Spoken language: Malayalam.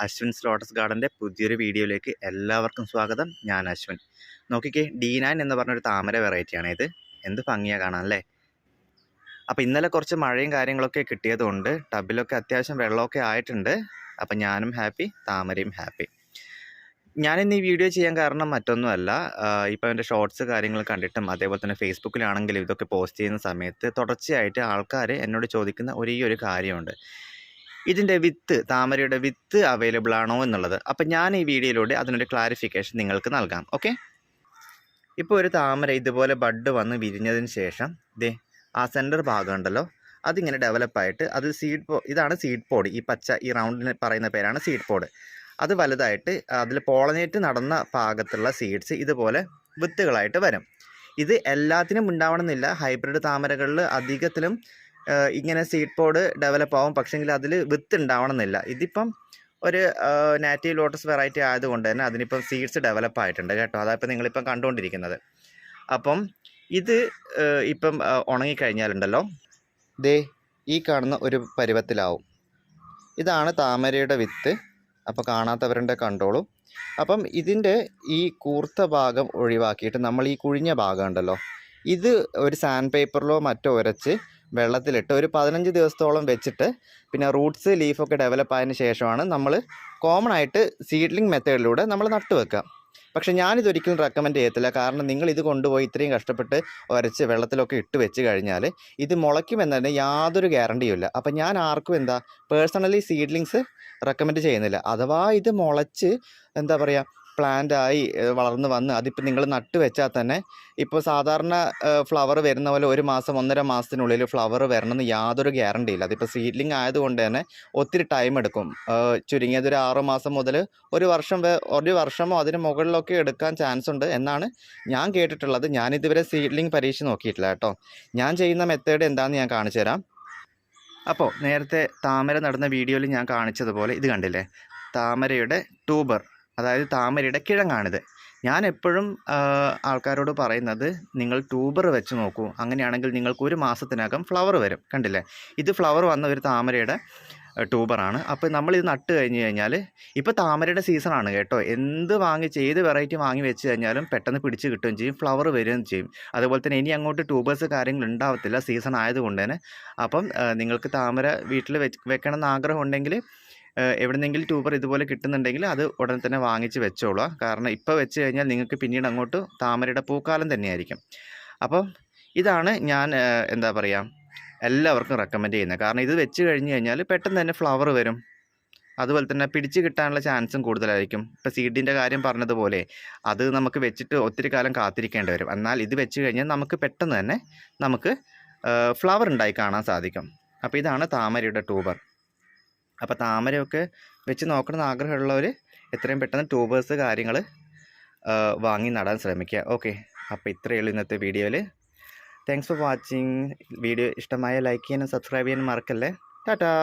അശ്വിൻസ് ലോട്ടസ് ഗാർഡൻ്റെ പുതിയൊരു വീഡിയോയിലേക്ക് എല്ലാവർക്കും സ്വാഗതം. ഞാൻ അശ്വിൻ. നോക്കിക്കേ, D9 എന്ന് പറഞ്ഞൊരു താമര വെറൈറ്റിയാണ് ഇത്. എന്ത് ഭംഗിയാണ് കാണാൻ അല്ലേ. അപ്പോൾ ഇന്നലെ കുറച്ച് മഴയും കാര്യങ്ങളൊക്കെ കിട്ടിയതുകൊണ്ട് ടബിലൊക്കെ അത്യാവശ്യം വെള്ളമൊക്കെ ആയിട്ടുണ്ട്. അപ്പം ഞാനും ഹാപ്പി, താമരയും ഹാപ്പി. ഞാനിന്ന് ഈ വീഡിയോ ചെയ്യാൻ കാരണം മറ്റൊന്നുമല്ല, ഇപ്പോൾ എൻ്റെ ഷോർട്സ് കാര്യങ്ങൾ കണ്ടിട്ടും അതേപോലെ തന്നെ ഫേസ്ബുക്കിലാണെങ്കിലും ഇതൊക്കെ പോസ്റ്റ് ചെയ്യുന്ന സമയത്ത് തുടർച്ചയായിട്ട് ആൾക്കാർ എന്നോട് ചോദിക്കുന്ന ഒരു കാര്യമുണ്ട്. ഇതിൻ്റെ വിത്ത്, താമരയുടെ വിത്ത് അവൈലബിൾ ആണോ എന്നുള്ളത്. അപ്പം ഞാൻ ഈ വീഡിയോയിലൂടെ അതിനൊരു ക്ലാരിഫിക്കേഷൻ നിങ്ങൾക്ക് നൽകാം. ഓക്കെ, ഇപ്പോൾ ഒരു താമര ഇതുപോലെ ബഡ് വന്ന് വിരിഞ്ഞതിന് ശേഷം ആ സെൻറ്റർ ഭാഗം ഉണ്ടല്ലോ, അതിങ്ങനെ ഡെവലപ്പായിട്ട് അത് ഇതാണ് സീഡ് പോഡ്. ഈ പച്ച ഈ റൗണ്ടിന് പറയുന്ന പേരാണ് സീഡ് പോഡ്. അത് വലുതായിട്ട് അതിൽ പോളനേറ്റ് നടന്ന ഭാഗത്തുള്ള സീഡ്സ് ഇതുപോലെ വിത്തുകളായിട്ട് വരും. ഇത് എല്ലാത്തിനും ഉണ്ടാവണമെന്നില്ല. ഹൈബ്രിഡ് താമരകളിൽ അധികത്തിലും ഇങ്ങനെ സീഡ് പോഡ് ഡെവലപ്പ് ആവും, പക്ഷേങ്കിൽ അതിൽ വിത്ത് ഉണ്ടാവണമെന്നില്ല. ഇതിപ്പം ഒരു നാറ്റീവ് ലോട്ടസ് വെറൈറ്റി ആയതുകൊണ്ട് തന്നെ അതിനിപ്പം സീഡ്സ് ഡെവലപ്പ് ആയിട്ടുണ്ട് കേട്ടോ. അതായപ്പോൾ നിങ്ങളിപ്പം കണ്ടുകൊണ്ടിരിക്കുന്നത്. അപ്പം ഇത് ഇപ്പം ഉണങ്ങിക്കഴിഞ്ഞാലുണ്ടല്ലോ ഈ കാണുന്ന ഒരു പരുവത്തിലാവും. ഇതാണ് താമരയുടെ വിത്ത്. അപ്പോൾ കാണാത്തവരുടെ കണ്ടോളൂ. അപ്പം ഇതിൻ്റെ ഈ കൂർത്ത ഭാഗം ഒഴിവാക്കിയിട്ട് നമ്മൾ ഈ കുഴിഞ്ഞ ഭാഗം ഉണ്ടല്ലോ, ഇത് ഒരു സാൻഡ് പേപ്പറിലോ മറ്റോ ഉരച്ച് വെള്ളത്തിലിട്ട് ഒരു 15 ദിവസത്തോളം വെച്ചിട്ട് പിന്നെ റൂട്ട്സ് ലീഫൊക്കെ ഡെവലപ്പ് ആയതിനു ശേഷമാണ് നമ്മൾ കോമൺ ആയിട്ട് സീഡ്ലിംഗ് മെത്തേഡിലൂടെ നമ്മൾ നട്ടുവെക്കുക. പക്ഷേ ഞാനിതൊരിക്കലും റെക്കമെൻഡ് ചെയ്യത്തില്ല. കാരണം നിങ്ങൾ ഇത് കൊണ്ടുപോയി ഇത്രയും കഷ്ടപ്പെട്ട് ഉരച്ച് വെള്ളത്തിലൊക്കെ ഇട്ട് വെച്ച് കഴിഞ്ഞാൽ ഇത് മുളയ്ക്കുമെന്നതിന് യാതൊരു ഗ്യാരണ്ടിയും ഇല്ല. അപ്പം ഞാൻ ആർക്കും പേഴ്സണലി സീഡ്ലിങ്സ് റെക്കമെൻഡ് ചെയ്യുന്നില്ല. അഥവാ ഇത് മുളച്ച് പ്ലാന്റായി വളർന്ന് വന്ന് അതിപ്പോൾ നിങ്ങൾ നട്ട് വെച്ചാൽ തന്നെ ഇപ്പോൾ സാധാരണ ഫ്ലവർ വരുന്ന പോലെ 1 മാസം 1.5 മാസത്തിനുള്ളിൽ ഫ്ലവർ വരണമെന്ന് യാതൊരു ഗ്യാരണ്ടി ഇല്ല. അതിപ്പോൾ സീഡ്ലിംഗ് ആയതുകൊണ്ട് തന്നെ ഒത്തിരി ടൈം എടുക്കും. ചുരുങ്ങിയത് ഒരു 6 മാസം മുതൽ 1 വർഷമോ അതിന് മുകളിലൊക്കെ എടുക്കാൻ ചാൻസ് ഉണ്ട് എന്നാണ് ഞാൻ കേട്ടിട്ടുള്ളത്. ഞാനിതുവരെ സീഡ്ലിംഗ് പരീക്ഷിച്ച് നോക്കിയിട്ടില്ല കേട്ടോ. ഞാൻ ചെയ്യുന്ന മെത്തേഡ് എന്താണെന്ന് ഞാൻ കാണിച്ചു തരാം. അപ്പോൾ നേരത്തെ താമര നടുന്ന വീഡിയോയിൽ ഞാൻ കാണിച്ചതുപോലെ ഇത് കണ്ടില്ലേ, താമരയുടെ ട്യൂബർ, അതായത് താമരയുടെ കിഴങ്ങാണിത്. ഞാൻ എപ്പോഴും ആൾക്കാരോട് പറയുന്നത്, നിങ്ങൾ ട്യൂബർ വെച്ച് നോക്കൂ. അങ്ങനെയാണെങ്കിൽ നിങ്ങൾക്ക് 1 മാസത്തിനകം ഫ്ലവർ വരും. കണ്ടില്ലേ, ഇത് ഫ്ലവർ വന്ന ഒരു താമരയുടെ ട്യൂബറാണ്. അപ്പോൾ നമ്മളിത് നട്ട് കഴിഞ്ഞ് കഴിഞ്ഞാൽ ഇപ്പോൾ താമരയുടെ സീസണാണ് കേട്ടോ. ഏത് വെറൈറ്റി വാങ്ങി വെച്ച് കഴിഞ്ഞാലും പെട്ടെന്ന് പിടിച്ച് കിട്ടുകയും ചെയ്യും, ഫ്ലവർ വരികയും ചെയ്യും. അതുപോലെ തന്നെ ഇനി അങ്ങോട്ട് ട്യൂബേഴ്സ് കാര്യങ്ങൾ ഉണ്ടാവത്തില്ല, സീസൺ ആയതുകൊണ്ട് തന്നെ. അപ്പം നിങ്ങൾക്ക് താമര വീട്ടിൽ വെക്കണം എന്ന് ആഗ്രഹം ഉണ്ടെങ്കിൽ എവിടെന്നെങ്കിലും ട്യൂബർ ഇതുപോലെ കിട്ടുന്നുണ്ടെങ്കിൽ അത് ഉടൻ തന്നെ വാങ്ങിച്ച് വെച്ചോളുക. കാരണം ഇപ്പോൾ വെച്ച് കഴിഞ്ഞാൽ നിങ്ങൾക്ക് പിന്നീട് അങ്ങോട്ട് താമരയുടെ പൂക്കാലം തന്നെയായിരിക്കും. അപ്പം ഇതാണ് ഞാൻ എല്ലാവർക്കും റെക്കമെൻഡ് ചെയ്യുന്നത്. കാരണം ഇത് വെച്ച് കഴിഞ്ഞ് കഴിഞ്ഞാൽ പെട്ടെന്ന് തന്നെ ഫ്ലവർ വരും. അതുപോലെ തന്നെ പിടിച്ച് കിട്ടാനുള്ള ചാൻസും കൂടുതലായിരിക്കും. ഇപ്പോൾ സീഡിൻ്റെ കാര്യം പറഞ്ഞതുപോലെ അത് നമുക്ക് വെച്ചിട്ട് ഒത്തിരി കാലം കാത്തിരിക്കേണ്ടി വരും. എന്നാൽ ഇത് വെച്ച് കഴിഞ്ഞാൽ നമുക്ക് പെട്ടെന്ന് തന്നെ ഫ്ലവർ ഉണ്ടായി കാണാൻ സാധിക്കും. അപ്പോൾ ഇതാണ് താമരയുടെ ട്യൂബർ. അപ്പോൾ താമരയൊക്കെ വെച്ച് നോക്കണമെന്ന് ആഗ്രഹമുള്ളവർ എത്രയും പെട്ടെന്ന് ട്യൂബേഴ്സ് കാര്യങ്ങൾ വാങ്ങി നടാൻ ശ്രമിക്കുക. ഓക്കെ, അപ്പോൾ ഇത്രയേ ഉള്ളൂ ഇന്നത്തെ വീഡിയോയിൽ. Thanks for watching. വീഡിയോ ഇഷ്ടമായ ലൈക്ക് ചെയ്യാനും സബ്സ്ക്രൈബ് ചെയ്യാനും മറക്കല്ലേ. ടാറ്റാ.